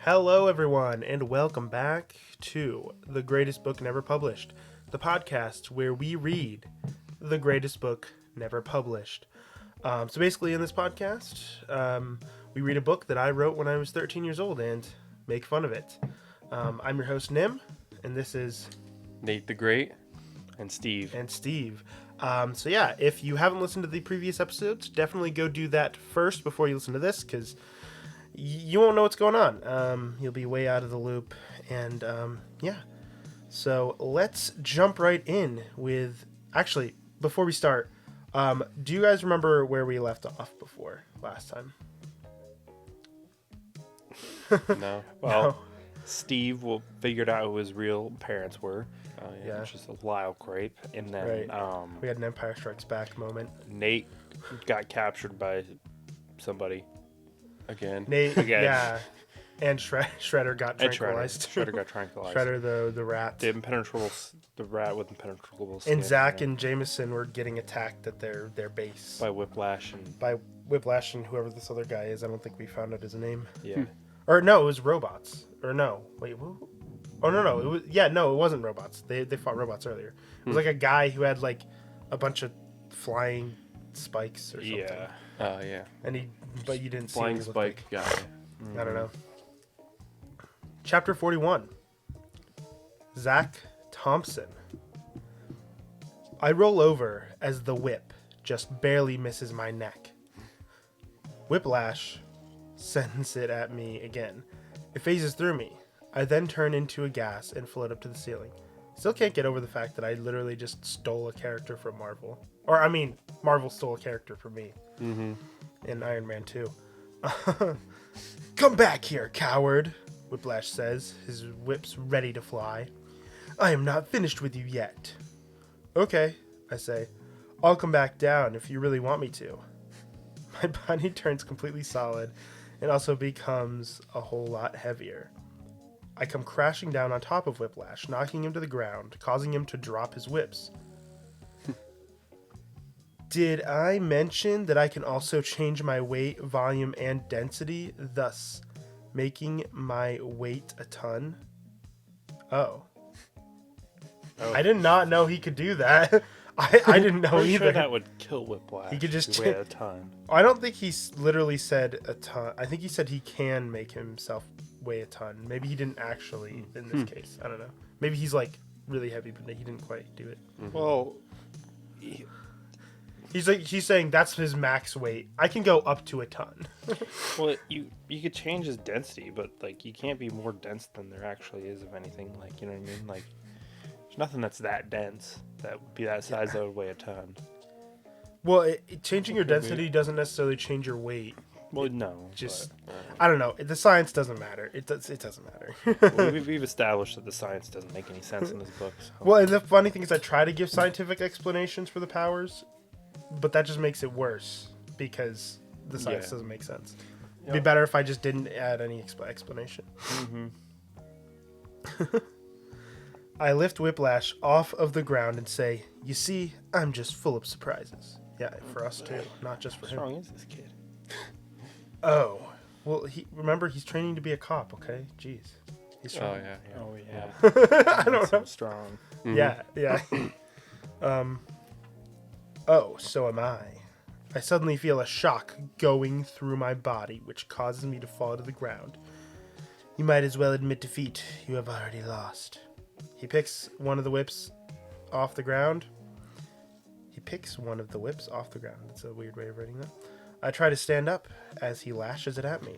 Hello, everyone, and welcome back to The Greatest Book Never Published, the podcast where we read the greatest book never published. So basically, in this podcast, we read a book that I wrote when I was 13 years old and make fun of it. I'm your host, Nim, and this is Nate the Great and Steve. So yeah, if you haven't listened to the previous episodes, definitely go do that first before you listen to this, because you won't know what's going on. You'll be way out of the loop. And yeah. So let's jump right in with... Actually, before we start, do you guys remember where we left off before last time? No. Well, No. Steve figured out who his real parents were. Yeah. Which is a Lyle Crepe. And then Right. We had an Empire Strikes Back moment. Nate got captured by somebody. Again. Yeah. And Shredder got And tranquilized. Shredder got tranquilized. Shredder, the rat. The rat with impenetrable skin. And Zach and Jameson were getting attacked at their base. By Whiplash and... By Whiplash and whoever this other guy is. I don't think we found out his name. Yeah. Or no, it was robots. Or no. Wait, who? Oh, no. It was, yeah, no, it wasn't robots. They fought robots earlier. It was like a guy who had like a bunch of flying spikes or something. Yeah. Yeah. And but you didn't see Flying what he looked spike guy. like. I don't know. Chapter 41. Zach Thompson. I roll over as the whip just barely misses my neck. Whiplash sends it at me again. It phases through me. I then turn into a gas and float up to the ceiling. Still can't get over the fact that I literally just stole a character from Marvel. Or, I mean, Marvel stole a character from me. Mm-hmm. In Iron Man 2. Come back here, coward, Whiplash says, his whips ready to fly. I am not finished with you yet. Okay, I say. I'll come back down if you really want me to. My body turns completely solid and also becomes a whole lot heavier. I come crashing down on top of Whiplash, knocking him to the ground, causing him to drop his whips. Did I mention that I can also change my weight, volume, and density, thus making my weight a ton? Oh. I did not know he could do that. I didn't know Pretty either. sure that would kill Whiplash. He could just weigh a ton. I don't think he literally said a ton. I think he said he can make himself weigh a ton. Maybe he didn't actually in this case. I don't know. Maybe he's like really heavy, but he didn't quite do it. Mm-hmm. Well, he's saying that's his max weight. I can go up to a ton. well, you could change his density, but like you can't be more dense than there actually is of anything. Like, you know what I mean? Like, there's nothing that's that dense that would be that size that would weigh a ton. Well, changing your density doesn't necessarily change your weight. Well, no. Just but, I don't know. The science doesn't matter. It doesn't matter. well, we've established that the science doesn't make any sense in this book. So. Well, and the funny thing is, I try to give scientific explanations for the powers, but that just makes it worse because the science doesn't make sense. It'd be better if I just didn't add any explanation. Mm-hmm. I lift Whiplash off of the ground and say, "You see, I'm just full of surprises." Yeah, for us too, not just for him. What's wrong is this kid? Oh, well, he's training to be a cop. Okay, jeez, he's strong. Oh yeah. I don't know. Strong. Mm-hmm. Yeah. Oh, so am I. I suddenly feel a shock going through my body, which causes me to fall to the ground. You might as well admit defeat. You have already lost. He picks one of the whips off the ground. That's a weird way of writing that. I try to stand up as he lashes it at me.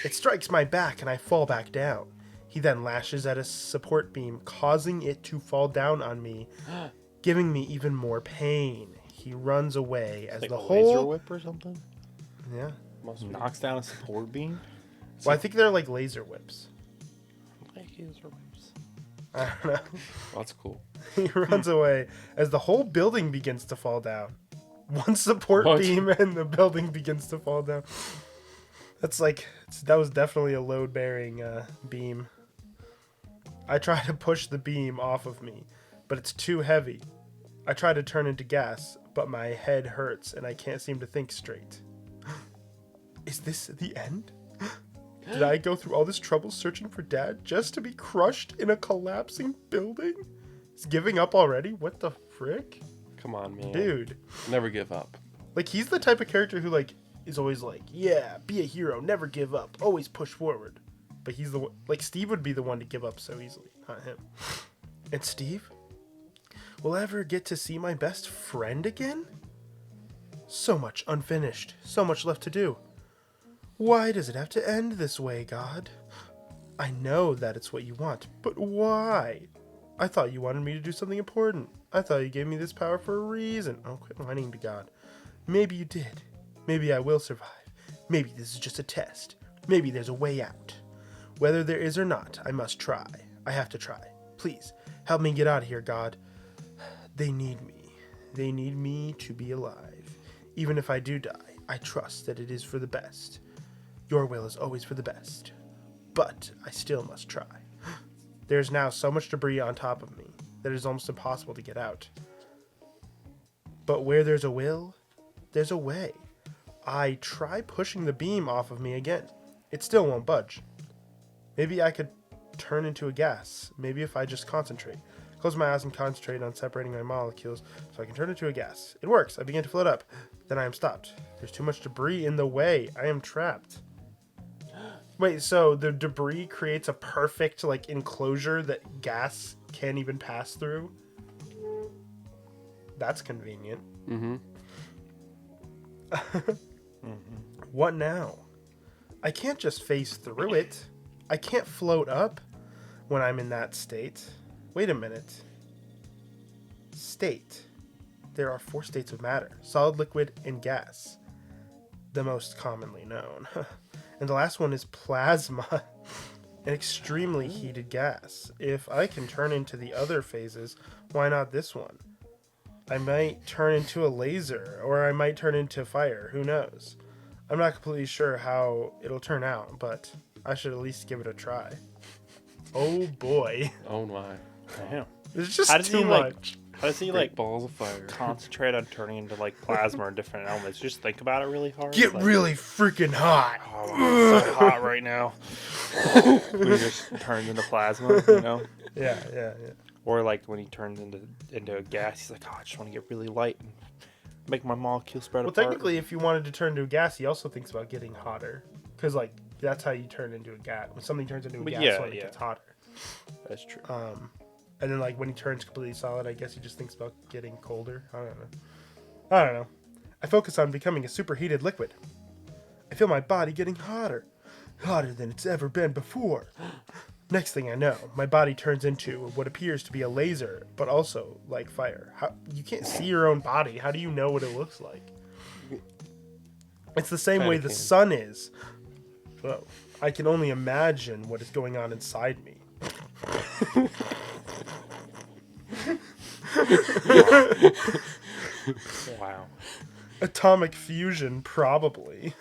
It strikes my back and I fall back down. He then lashes at a support beam, causing it to fall down on me, giving me even more pain. He runs away as like the a whole laser whip or something. Yeah. Knocks down a support beam. Well, I think they're like laser whips. Laser whips. I don't know. Well, that's cool. He runs away as the whole building begins to fall down. One support beam and the building begins to fall down. That was definitely a load-bearing beam. I try to push the beam off of me, but it's too heavy. I try to turn into gas, but my head hurts and I can't seem to think straight. Is this the end? Did I go through all this trouble searching for Dad just to be crushed in a collapsing building? He's giving up already? What the frick? Come on, man. Dude. Never give up. Like, he's the type of character who, like, is always like, yeah, be a hero, never give up, always push forward. But he's the one, like, Steve would be the one to give up so easily, not him. And Steve? Will I ever get to see my best friend again? So much unfinished, so much left to do. Why does it have to end this way, God? I know that it's what you want, but why? I thought you wanted me to do something important. I thought you gave me this power for a reason. Oh, quit whining to God. Maybe you did. Maybe I will survive. Maybe this is just a test. Maybe there's a way out. Whether there is or not, I must try. I have to try. Please, help me get out of here, God. They need me. They need me to be alive. Even if I do die, I trust that it is for the best. Your will is always for the best. But I still must try. There is now so much debris on top of me that it is almost impossible to get out. But where there's a will, there's a way. I try pushing the beam off of me again. It still won't budge. Maybe I could turn into a gas. Maybe if I just concentrate. Close my eyes and concentrate on separating my molecules so I can turn into a gas. It works. I begin to float up. Then I am stopped. There's too much debris in the way. I am trapped. Wait, so the debris creates a perfect, like, enclosure that gas can't even pass through? That's convenient. Mm-hmm. What now? I can't just phase through it. I can't float up when I'm in that state. Wait a minute. State. There are 4 states of matter. Solid, liquid, and gas. The most commonly known. And the last one is plasma. An extremely heated gas. If I can turn into the other phases, why not this one? I might turn into a laser, or I might turn into fire. Who knows? I'm not completely sure how it'll turn out, but I should at least give it a try. Oh boy. Oh my. Damn. It's just How does too he, like, much. How does he, Great like, balls of fire. concentrate on turning into, like, plasma or different elements? Just think about it really hard. Get like, really freaking hot. Oh, it's so hot right now. When he just turns into plasma, you know? Yeah. Or, like, when he turns into a gas, he's like, oh, I just want to get really light and make my molecules spread Well, apart. technically, if you wanted to turn into a gas, he also thinks about getting hotter. Because, like, that's how you turn into a gas. When something turns into a But gas, yeah, when it gets hotter. That's true. And then, like, when he turns completely solid, I guess he just thinks about getting colder. I don't know. I focus on becoming a superheated liquid. I feel my body getting hotter. Hotter than it's ever been before. Next thing I know, my body turns into what appears to be a laser, but also like fire. You can't see your own body. How do you know what it looks like? It's the same way the sun is. Well, I can only imagine what is going on inside me. Wow. Atomic fusion, probably.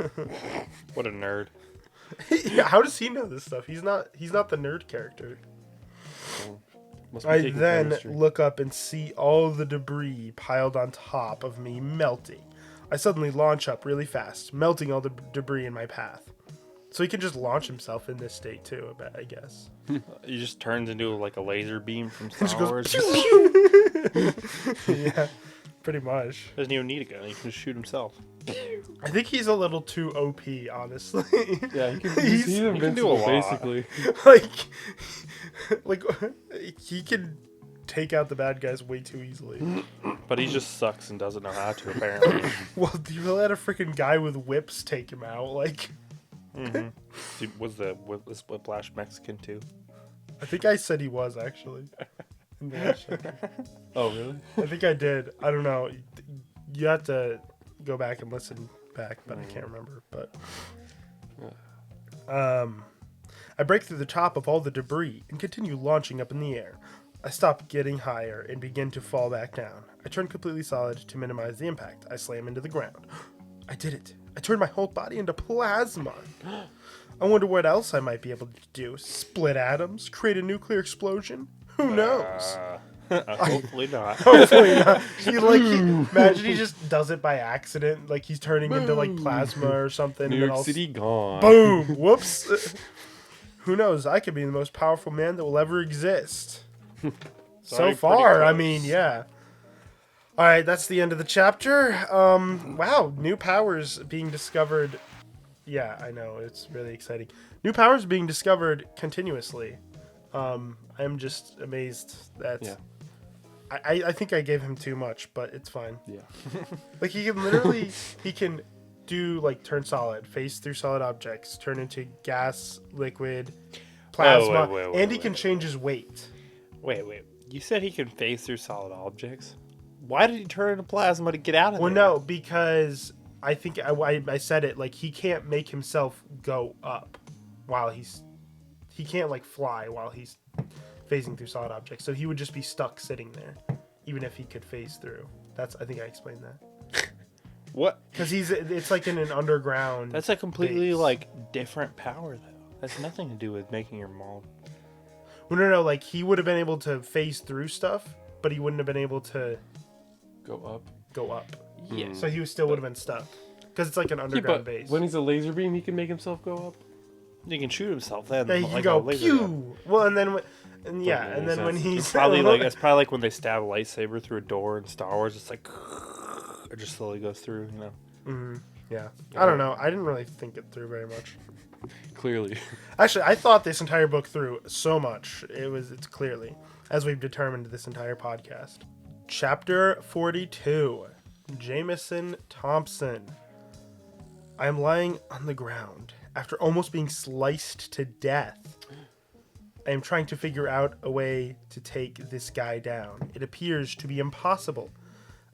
What a nerd. Yeah, how does he know this stuff? He's not the nerd character. Must be I taking then chemistry. look up and see all the debris piled on top of me melting. I suddenly launch up really fast, melting all the debris in my path. So he can just launch himself in this state too, I guess. He just turns into, like, a laser beam from Star Just goes, Wars. Yeah, pretty much. Doesn't even need a gun. He can just shoot himself. I think he's a little too OP, honestly. Yeah, he can, He's- he's do a invincible, lot. basically. like he can take out the bad guys way too easily. But he just sucks and doesn't know how to, apparently. Well, you let a freaking guy with whips take him out. Like, Dude, was Whiplash Mexican, too? I think I said he was actually. In the last chapter. Oh, really? I think I did. I don't know. You have to go back and listen back, but I can't remember. But I break through the top of all the debris and continue launching up in the air. I stop getting higher and begin to fall back down. I turn completely solid to minimize the impact. I slam into the ground. I did it. I turned my whole body into plasma. I wonder what else I might be able to do. Split atoms? Create a nuclear explosion? Who knows? Hopefully not. Hopefully not. Imagine he just does it by accident. Like he's turning into like plasma or something. New and then York all City gone. boom. Whoops. Who knows? I could be the most powerful man that will ever exist. So Already far, pretty I close. mean, yeah. All right, that's the end of the chapter. Wow, new powers being discovered. Yeah, I know, it's really exciting. New powers being discovered continuously. I'm just amazed that. Yeah. I think I gave him too much, but it's fine. Yeah. Like he can literally, he can do like turn solid, phase through solid objects, turn into gas, liquid, plasma, and he can change his weight. Wait. You said he can phase through solid objects? Why did he turn into plasma to get out of Well, there? no, because I think I said it like he can't make himself go up while he can't like fly while he's phasing through solid objects. So he would just be stuck sitting there, even if he could phase through. I think I explained that. What? Because it's like in an underground. That's a completely base. like different power though. That's nothing to do with making your mom. Well, no, like he would have been able to phase through stuff, but he wouldn't have been able to Go up. go up. Yeah. So he still would have been stuck. Because it's like an underground but base. when he's a laser beam, he can make himself go up. He can shoot himself then. Yeah, he like can a go laser gun. pew. Well, and then make any when sense. he's It's probably like it's probably like when they stab a lightsaber through a door in Star Wars. It's like it just slowly goes through. You know. yeah. I don't know. I didn't really think it through very much. Clearly. Actually, I thought this entire book through so much. It's clearly, as we've determined this entire podcast. Chapter 42. Jameson Thompson. I am lying on the ground after almost being sliced to death. I am trying to figure out a way to take this guy down. It appears to be impossible.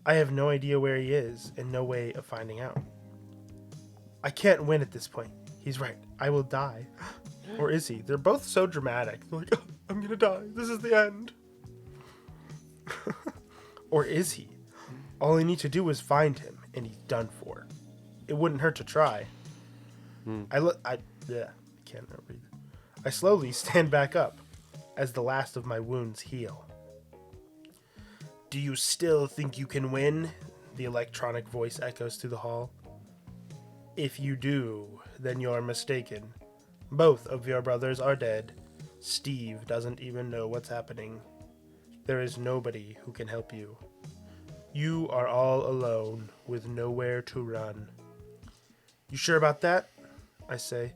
I have no idea where he is and no way of finding out. I can't win at this point. He's right. I will die. Or is he? They're both so dramatic. They're like, oh, I'm gonna die. This is the end. Or is he? All I need to do is find him, and he's done for. It wouldn't hurt to try. I can't read. I slowly stand back up as the last of my wounds heal. Do you still think you can win? The electronic voice echoes through the hall. If you do, then you're mistaken. Both of your brothers are dead. Steve doesn't even know what's happening. There is nobody who can help you. You are all alone with nowhere to run. You sure about that? I say,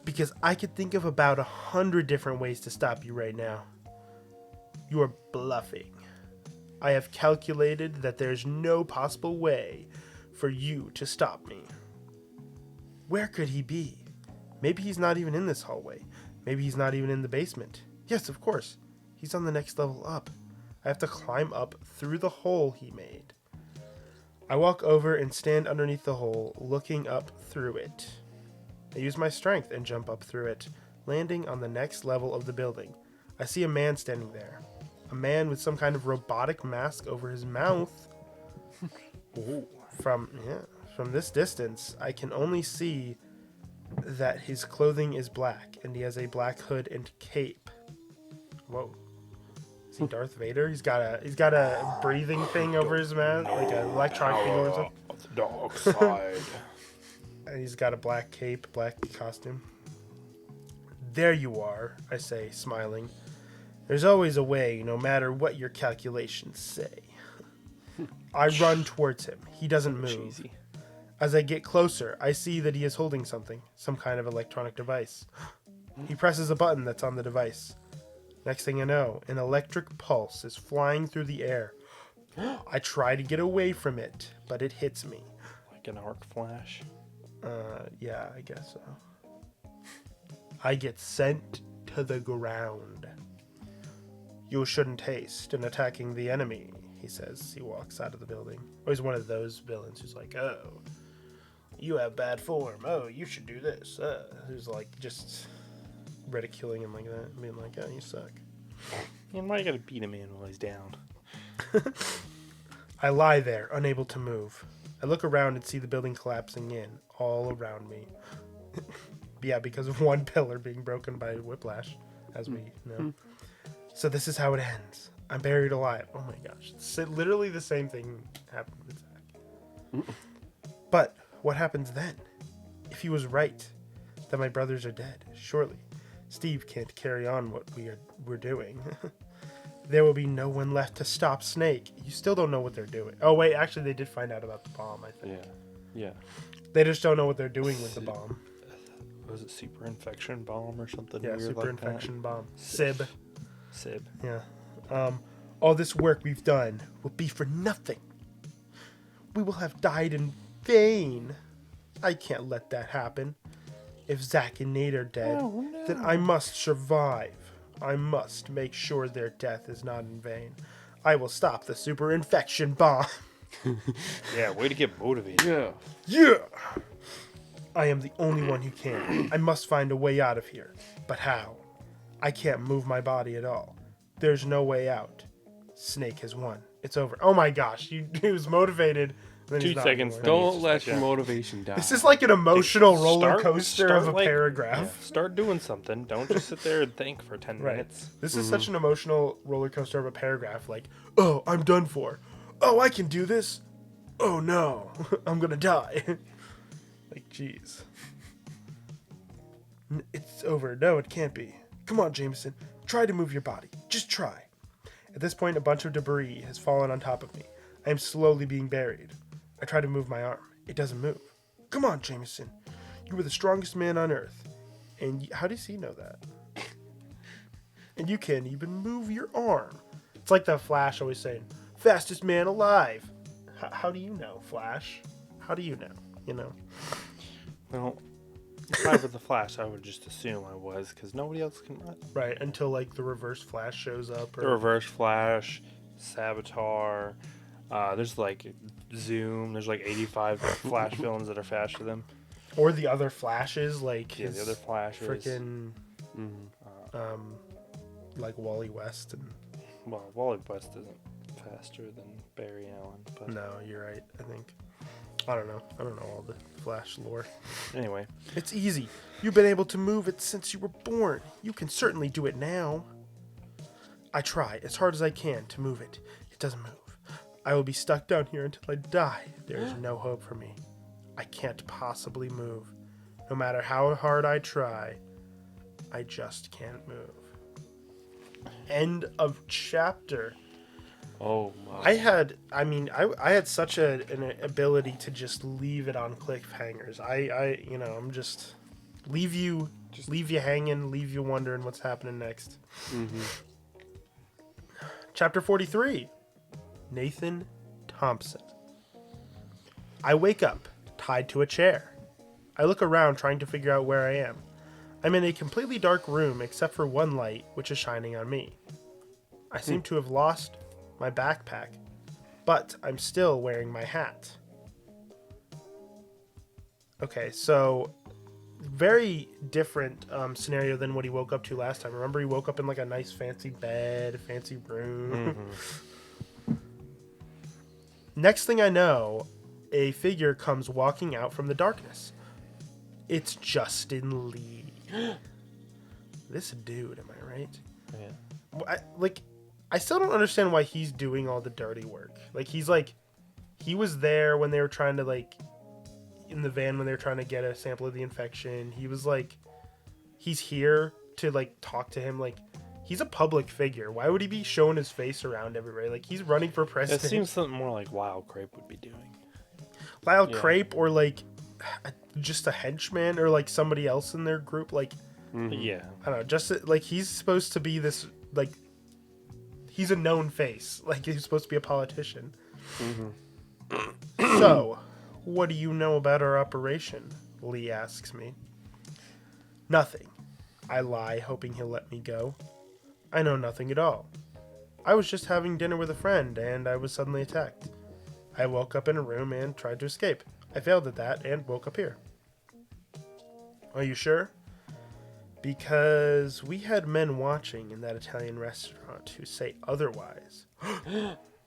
because I could think of about 100 different ways to stop you right now. You are bluffing. I have calculated that there's no possible way for you to stop me. Where could he be? Maybe he's not even in this hallway. Maybe he's not even in the basement. Yes, of course. He's on the next level up. I have to climb up through the hole he made. I walk over and stand underneath the hole, looking up through it. I use my strength and jump up through it, landing on the next level of the building. I see a man standing there. A man with some kind of robotic mask over his mouth. From this distance, I can only see that his clothing is black, and he has a black hood and cape. Whoa. Is he Darth Vader? He's got a breathing thing over his mouth, like an electronic thing over his mouth. The dark side. And he's got a black cape, black costume. There you are, I say, smiling. There's always a way, no matter what your calculations say. I run towards him. He doesn't move. Cheesy. As I get closer, I see that he is holding something, some kind of electronic device. He presses a button that's on the device. Next thing I know, an electric pulse is flying through the air. I try to get away from it, but it hits me. Like an arc flash. Yeah, I guess so. I get sent to the ground. You shouldn't haste in attacking the enemy, he says. He walks out of the building. Oh, he's one of those villains who's like, oh, you have bad form. Oh, you should do this. Who's like just ridiculing him like that, being like, oh, you suck. Man, why you gotta beat a man while he's down? I lie there, unable to move. I look around and see the building collapsing in, all around me. Yeah, because of one pillar being broken by whiplash, as we know. So this is how it ends. I'm buried alive. Oh my gosh. Literally the same thing happened with Zach. But what happens then? If he was right, that my brothers are dead, surely Steve can't carry on what we're doing. There will be no one left to stop Snake. You still don't know what they're doing. Oh wait, actually they did find out about the bomb, I think. Yeah. They just don't know what they're doing with the bomb. Was it super infection bomb or something? Yeah, weird super like infection bomb. SIB. Sib. Yeah. All this work we've done will be for nothing. We will have died in vain. I can't let that happen. If Zack and Nate are dead, then I must survive. I must make sure their death is not in vain. I will stop the super infection bomb. Yeah, way to get motivated. Yeah. Yeah! I am the only one who can. I must find a way out of here. But how? I can't move my body at all. There's no way out. Snake has won. It's over. Oh my gosh, he was motivated. Then 2 he's not seconds, anymore. Don't just let like, your yeah. motivation die. This is like an emotional roller Start- coaster start of a like- paragraph. yeah, start doing something. Don't just sit there and think for 10 Right. minutes. This is such an emotional roller coaster of a paragraph. Like, oh, I'm done for. Oh, I can do this. Oh no, I'm gonna die. Like, jeez. It's over. No, it can't be. Come on, Jameson. Try to move your body. Just try. At this point, a bunch of debris has fallen on top of me. I am slowly being buried. I try to move my arm. It doesn't move. Come on, Jameson. You were the strongest man on Earth. And how does he know that? And you can't even move your arm. It's like the Flash always saying, fastest man alive. How do you know, Flash? How do you know? You know? Well, if I were the Flash, I would just assume I was, because nobody else can run. Right, until like the reverse Flash shows up. The Reverse Flash, Saboteur, there's like Zoom, there's like 85 Flash villains that are faster than him. Or the other Flashes, like Yeah, the other Flashes. freaking like Wally West and Well, Wally West isn't faster than Barry Allen, but no, you're right, I think. I don't know all the Flash lore. anyway. It's easy. You've been able to move it since you were born. You can certainly do it now. I try as hard as I can to move it. It doesn't move. I will be stuck down here until I die. There is no hope for me. I can't possibly move. No matter how hard I try, I just can't move. End of chapter. Oh my. I had such an ability to just leave it on cliffhangers. I'm just leave you hanging, leave you wondering what's happening next. Chapter 43. Nathan Thompson. I wake up, tied to a chair. I look around trying to figure out where I am. I'm in a completely dark room except for one light, which is shining on me. I seem to have lost my backpack, but I'm still wearing my hat. Okay, so very different scenario than what he woke up to last time. Remember, he woke up in like a nice fancy bed, fancy room. Next thing I know, a figure comes walking out from the darkness. It's Justin Lee. This dude, am I right? Yeah. I still don't understand why he's doing all the dirty work. He was there when they were trying to, in the van when they were trying to get a sample of the infection. He was he's here to, talk to him. He's a public figure. Why would he be showing his face around everywhere? He's running for It president. seems something more like Wild Crepe would be doing. Lyle Yeah. Crepe or, just a henchman or, somebody else in their group. Yeah. I don't know. Just, he's supposed to be this, he's a known face. He's supposed to be a politician. So, what do you know about our operation? Lee asks me. Nothing. I lie, hoping he'll let me go. I know nothing at all. I was just having dinner with a friend, and I was suddenly attacked. I woke up in a room and tried to escape. I failed at that and woke up here. Are you sure? Because we had men watching in that Italian restaurant who say otherwise.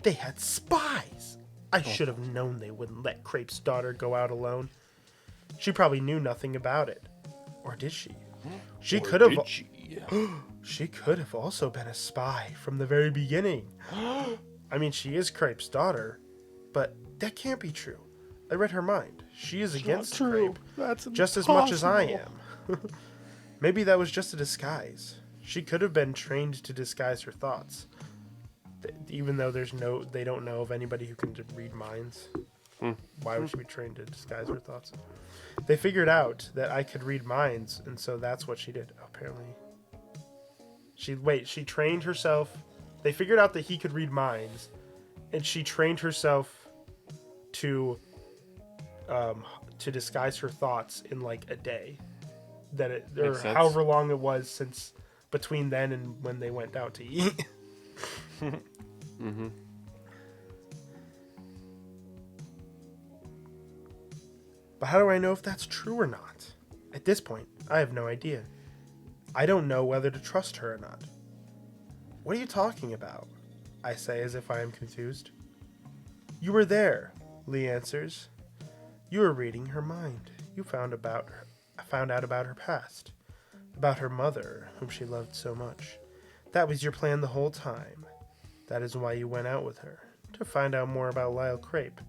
They had spies! I should have known they wouldn't let Crepe's daughter go out alone. She probably knew nothing about it. Or did she? She could have. She could have also been a spy from the very beginning. I mean, she is Crape's daughter, but that can't be true. I read her mind. She is against Crape That's just as much as I am. Maybe that was just a disguise. She could have been trained to disguise her thoughts. Even though they don't know of anybody who can read minds. Why would she be trained to disguise her thoughts? They figured out that I could read minds, and so that's what she did. Apparently, she trained herself. They figured out that he could read minds, and she trained herself to disguise her thoughts in like a day. Or however long it was since between then and when they went out to eat. Mm-hmm. But how do I know if that's true or not? At this point, I have no idea. I don't know whether to trust her or not. What are you talking about? I say as if I am confused. You were there, Lee answers. You were reading her mind. You found out about her past. About her mother, whom she loved so much. That was your plan the whole time. That is why you went out with her, to find out more about Lyle Crape.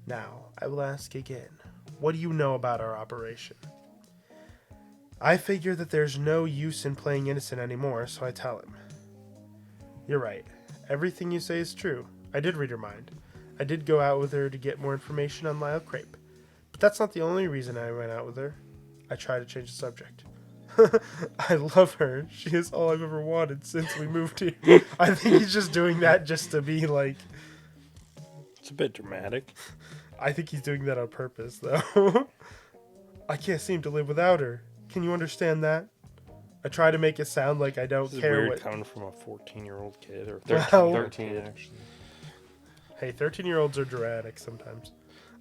Now, I will ask again. What do you know about our operation? I figure that there's no use in playing innocent anymore, so I tell him. You're right. Everything you say is true. I did read her mind. I did go out with her to get more information on Lyle Crape. But that's not the only reason I went out with her. I try to change the subject. I love her. She is all I've ever wanted since we moved here. I think he's just doing that just to be like... It's a bit dramatic. I think he's doing that on purpose, though. I can't seem to live without her. Can you understand that? I try to make it sound like I don't This is care weird what... coming from a 14-year-old kid or Well- 13, actually. Hey, 13-year-olds are dramatic sometimes.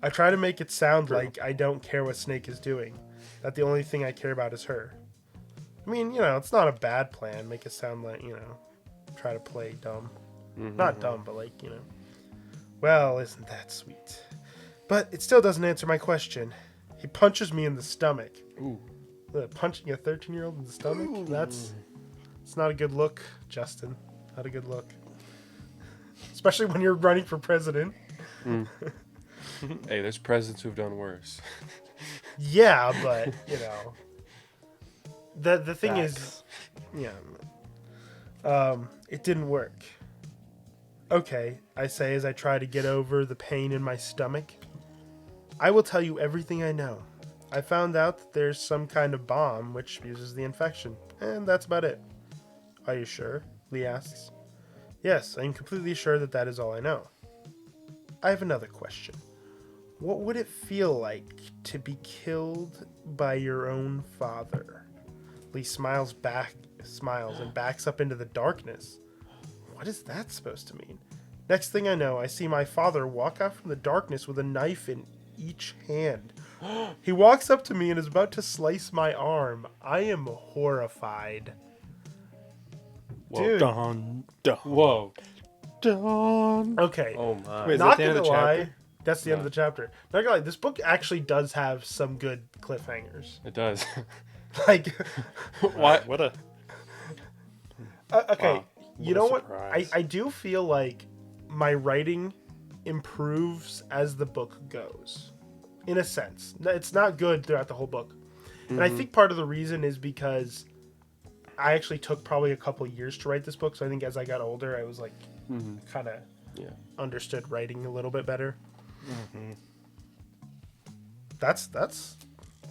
I try to make it sound True. like I don't care what Snake is doing. That the only thing I care about is her. I mean, it's not a bad plan. Make it sound like, try to play dumb. Mm-hmm. Not dumb, but like, well, isn't that sweet? But it still doesn't answer my question. He punches me in the stomach. Ooh. Punching a 13-year-old in the stomach? It's not a good look, Justin. Not a good look. Especially when you're running for president. Hey, there's presidents who've done worse. Yeah, but, the thing is, it didn't work. Okay, I say as I try to get over the pain in my stomach. I will tell you everything I know. I found out that there's some kind of bomb which fuses the infection, and that's about it. Are you sure? Lee asks. Yes, I am completely sure that is all I know. I have another question. What would it feel like to be killed by your own father? Lee smiles and backs up into the darkness. What is that supposed to mean? Next thing I know, I see my father walk out from the darkness with a knife in each hand. He walks up to me and is about to slice my arm. I am horrified. Whoa. Dude. Dun, dun, Whoa. dun. Okay. Oh my. Wait, is Not that the end gonna of the lie. chapter? That's the end of the chapter. Not gonna lie, this book actually does have some good cliffhangers. It does. Like, What? What a... okay, Wow. you What a know what? surprise. I do feel like my writing improves as the book goes. In a sense. It's not good throughout the whole book. And I think part of the reason is because I actually took probably a couple years to write this book. So I think as I got older, I was like kind of understood writing a little bit better. That's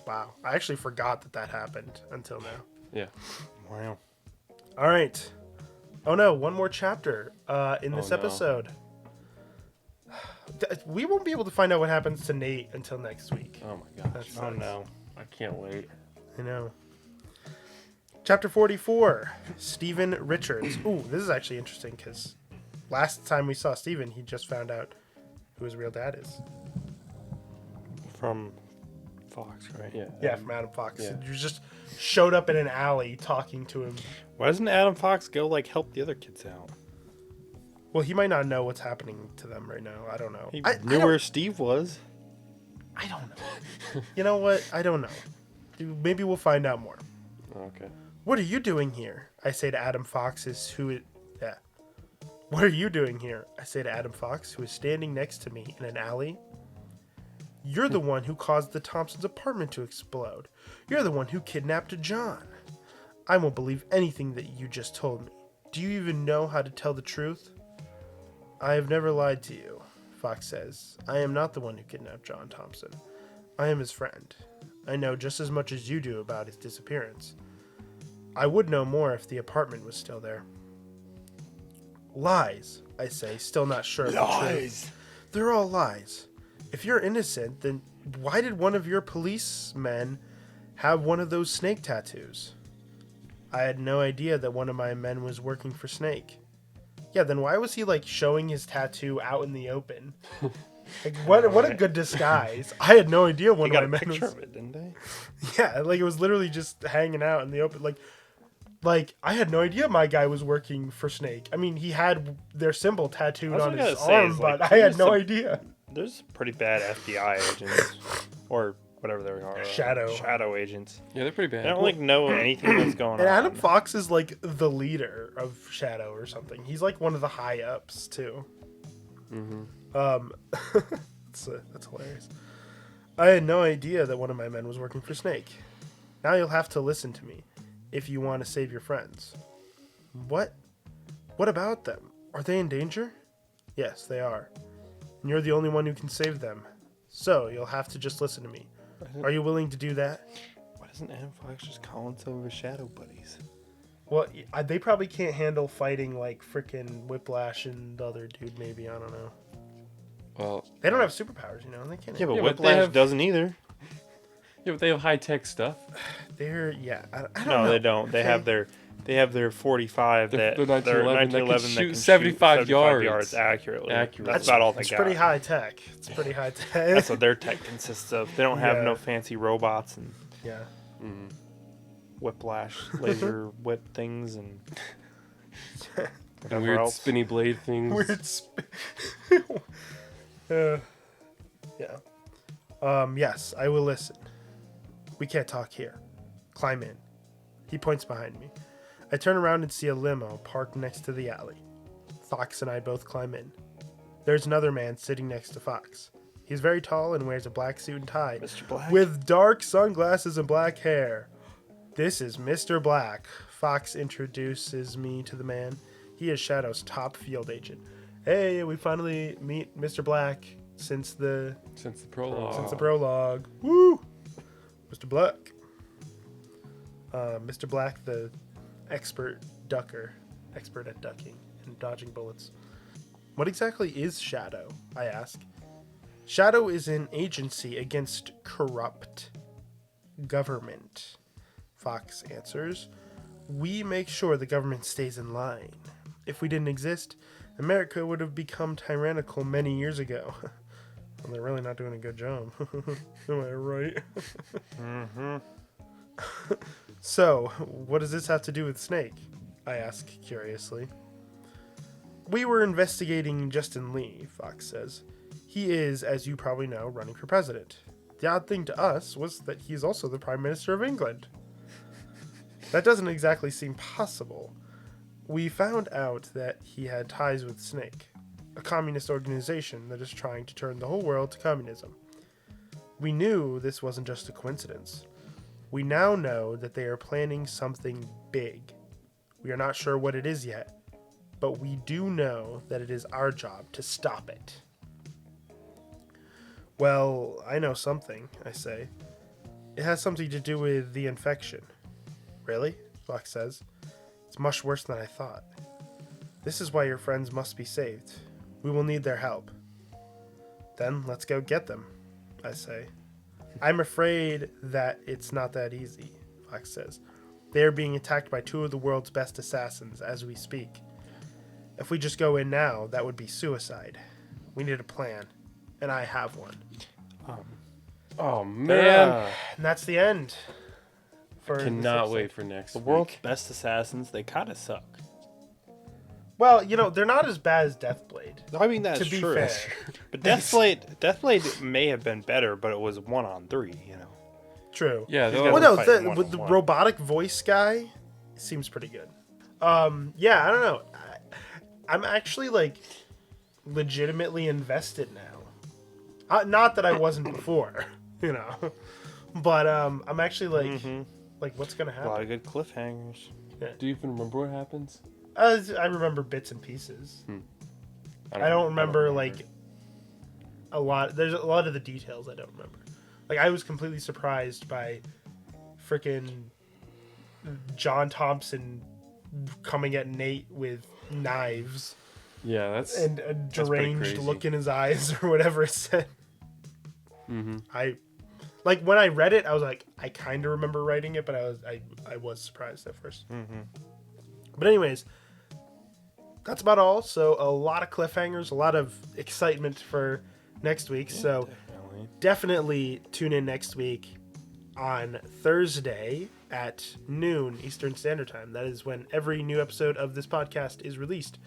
wow. I actually forgot that happened until now. Yeah. Wow. All right. Oh no, one more chapter in this no. episode. We won't be able to find out what happens to Nate until next week. Oh my gosh. That Oh sucks. no. I can't wait. I know. Chapter 44, Stephen Richards. Ooh, this is actually interesting because last time we saw Stephen, he just found out who his real dad is. From Fox, right? Yeah. Yeah, from Adam Fox. yeah. You just showed up in an alley talking to him. Why doesn't Adam Fox go help the other kids out? Well, he might not know what's happening to them right now. I don't know. He I knew don't- where Steve was. I don't know. You know what? I don't know. Maybe we'll find out more. Okay. What are you doing here? I say to Adam Fox, What are you doing here? I say to Adam Fox, who is standing next to me in an alley. You're the one who caused the Thompsons' apartment to explode. You're the one who kidnapped John. I won't believe anything that you just told me. Do you even know how to tell the truth? I have never lied to you, Fox says. I am not the one who kidnapped John Thompson. I am his friend. I know just as much as you do about his disappearance. I would know more if the apartment was still there. Lies, I say, still not sure of the truth. They're all lies. If you're innocent, then why did one of your policemen have one of those snake tattoos? I had no idea that one of my men was working for Snake. Yeah, then why was he, like, showing his tattoo out in the open? Like, what a good disguise. I had no idea one They of got my a men picture was... of it, didn't they? Yeah, like, it was literally just hanging out in the open. Like, I had no idea my guy was working for Snake. I mean, he had their symbol tattooed That's on what I his gotta say arm, is, but like, I had there's no some- idea. There's pretty bad FBI agents, or whatever they are. Shadow agents. Yeah, they're pretty They bad. don't like know anything that's going And on. Adam Fox is, like, the leader of Shadow or something. He's, like, one of the high-ups, too. Mm-hmm. That's hilarious. I had no idea that one of my men was working for Snake. Now you'll have to listen to me if you want to save your friends. What? What about them? Are they in danger? Yes, they are. And you're the only one who can save them. So you'll have to just listen to me. Are you willing to do that? Why doesn't Adam Fox just call in some of his shadow buddies? Well, they probably can't handle fighting like frickin' Whiplash and the other dude, maybe. I don't know. Well, They don't have superpowers, you know? They can't. Yeah, but Yeah, but they Whiplash have- doesn't either. yeah, but they have high-tech stuff. They're, yeah. I don't No, know. they don't. They Okay. have their 45 They're- that they're they're 1911 that can shoot shoot 75 yards yards accurately. accurately. That's about all they It's got. pretty high tech. It's pretty high tech. That's what their tech consists of. They don't have Yeah. no fancy robots and Yeah. Mm-hmm. Whiplash laser whip things and And whatever weird else. spinny blade things. Weird. Yeah. Yes, I will listen. We can't talk here. Climb in. He points behind me. I turn around and see a limo parked next to the alley. Fox and I both climb in. There's another man sitting next to Fox. He's very tall and wears a black suit and tie. Mr. Black. With dark sunglasses and black hair. This is Mr. Black. Fox introduces me to the man. He is Shadow's top field agent. Hey, we finally meet Mr. Black since the prologue. Woo! Mr. Black. Mr. Black, the expert ducker. Expert at ducking and dodging bullets. What exactly is Shadow? I ask. Shadow is an agency against corrupt government. Fox answers. We make sure the government stays in line. If we didn't exist, America would have become tyrannical many years ago. Well, they're really not doing a good job. Am I right? Mm-hmm. So, what does this have to do with Snake? I ask curiously. We were investigating Justin Lee, Fox says. He is, as you probably know, running for president. The odd thing to us was that he's also the Prime Minister of England. That doesn't exactly seem possible. We found out that he had ties with Snake, a communist organization that is trying to turn the whole world to communism. We knew this wasn't just a coincidence. We now know that they are planning something big. We are not sure what it is yet, but we do know that it is our job to stop it. Well, I know something, I say. It has something to do with the infection. Really? Fox says. It's much worse than I thought. This is why your friends must be saved. We will need their help. Then let's go get them, I say. I'm afraid that it's not that easy, Fox says. They are being attacked by two of the world's best assassins as we speak. If we just go in now, that would be suicide. We need a plan, and I have one. Oh man, And that's the end. For this cannot episode. wait for next The week. world's best assassins, they kind of suck. Well, you know, they're not as bad as Deathblade. I mean, that's To be true. fair. But Deathblade may have been better, but it was 1-on-3, you know. True. Yeah, These they're guys Well, all- no, fighting with the one-on-one. robotic voice guy, seems pretty good. Yeah, I don't know. I'm actually like legitimately invested now. Not that I wasn't before, you know, but I'm actually like, what's gonna A lot happen? of good cliffhangers. Do you even remember what happens? I remember bits and pieces. I don't remember like a lot. There's a lot of the details I don't remember. Like I was completely surprised by freaking John Thompson coming at Nate with knives Yeah, that's and a pretty deranged crazy. look in his eyes or whatever it said. Mm-hmm. I like when I read it, I was like, I kind of remember writing it, but I was surprised at first. Mm-hmm. But anyways, that's about all. So a lot of cliffhangers, a lot of excitement for next week. So Definitely. definitely tune in next week on Thursday at noon Eastern Standard Time. That is when every new episode of this podcast is released.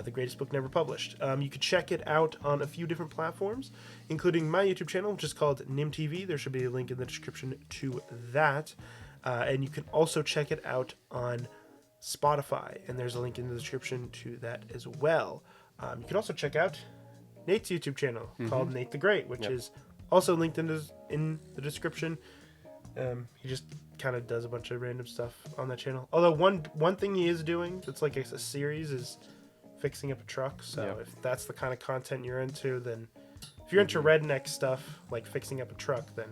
The Greatest Book Never Published. You can check it out on a few different platforms, including my YouTube channel, which is called NimTV. There should be a link in the description to that. And you can also check it out on Spotify, and there's a link in the description to that as well. You can also check out Nate's YouTube channel called Nate the Great, which is also linked in the description. He just kind of does a bunch of random stuff on that channel. Although one thing he is doing that's like a series is fixing up a truck. So if that's the kind of content you're into, then if you're into redneck stuff like fixing up a truck, then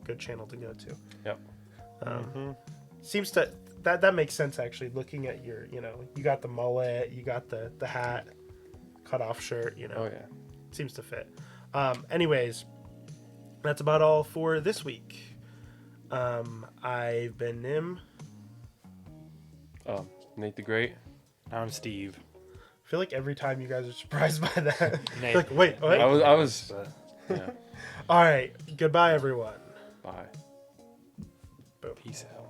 good channel to go to. Yep. Seems to that makes sense actually. Looking at your, you got the mullet, you got the hat, cut off shirt, Oh yeah. seems to fit. Anyways, that's about all for this week. I've been Nim. Nate the Great. I'm Steve. I feel like every time you guys are surprised by that. Nate. Like, wait, what? I was. But Yeah. All right. Goodbye, everyone. Bye. peace out.